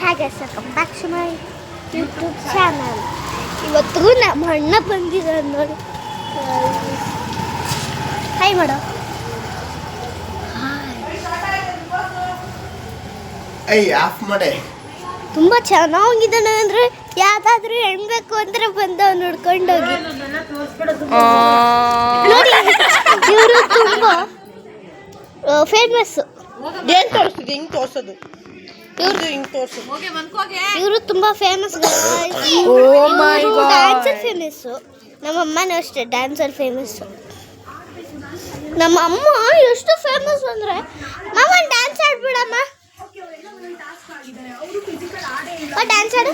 ಹಾಗೆ welcome back to my YouTube channel. ಇವತ್ತು ನಮ್ಮ ಅಣ್ಣ ಬಂದಿದ್ದಾರೆ ನೋಡಿ. ಹಾಯ್ ಮಾಡೋ. ಆಫ್ ಮಾಡೆ. ತುಂಬ ಚೆನ್ನಾಗಿದ್ದಾನೆ ಅಂದರೆ ಯಾವ್ದಾದ್ರೂ ಹೆಣ್ಬೇಕು ಅಂದರೆ ಬಂದವ್ ನೋಡ್ಕೊಂಡೋಗಿ ನೋಡಿ. ಇವರು ತುಂಬ ಫೇಮಸ್. ಏನು ತೋರಿಸ್ತಿದ್ದೆ ಹಿಂಗೆ ತೋರಿಸೋದು ಇವರು ತುಂಬಾ ಫೇಮಸ್. Dancer famous. ನಮ್ಮ ಅಮ್ಮನೂ ಅಷ್ಟೇ ಡ್ಯಾನ್ಸರ್ ಫೇಮಸ್ಸು. ನಮ್ಮ ಅಮ್ಮ ಎಷ್ಟು ಫೇಮಸ್ ಅಂದರೆ ಮಾಮ ಡ್ಯಾನ್ಸ್ ಆಡ್ಬಿಡಮ್ಮ, ಡ್ಯಾನ್ಸ್ ಆಡು.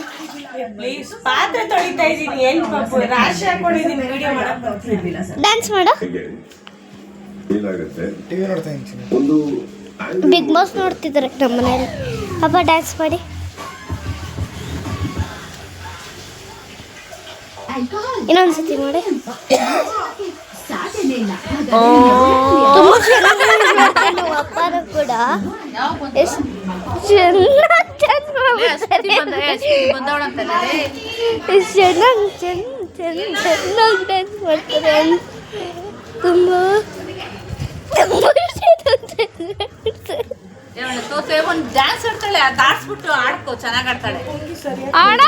ಪಾತ್ರೆ ತೊಳಿತಾ ಇದ್ದೀನಿ. ಏನು ಪಾಪು ರಾಶಿ ಹಾಕೊಂಡಿದ್ದೀನಿ ವಿಡಿಯೋ ಮಾಡಕ್ಕೆ. ಡ್ಯಾನ್ಸ್ ಮಾಡು. ಟಿವಿ ನೋಡ್ತಾ ಇದ್ದೀನಿ. ಬಿಗ್ ಬಾಸ್ ನೋಡ್ತಿದ್ದಾರೆ ನಮ್ಮ ಮನೇಲಿ. ಅಪ್ಪ ಡ್ಯಾನ್ಸ್ ಮಾಡಿ. ಇನ್ನೊಂದ್ಸತಿ ಮಾಡಿ. ತುಂಬ ಚೆನ್ನಾಗಿ ನಮ್ಮ ಅಪ್ಪನೂ ಕೂಡ ಎಷ್ಟು ಚೆನ್ನಾಗಿ ಡ್ಯಾನ್ಸ್ ಮಾಡ್ತಾರೆ. ತುಂಬ ಒಂದು ಡ್ಯಾನ್ಸ್ ಆಡ್ತಾಳೆ, ಅದು ಆಡ್ಸ್ಬಿಟ್ಟು ಆಡ್ಕೋ, ಚೆನ್ನಾಗಿ ಆಡ್ತಾಳೆ. ಆಡ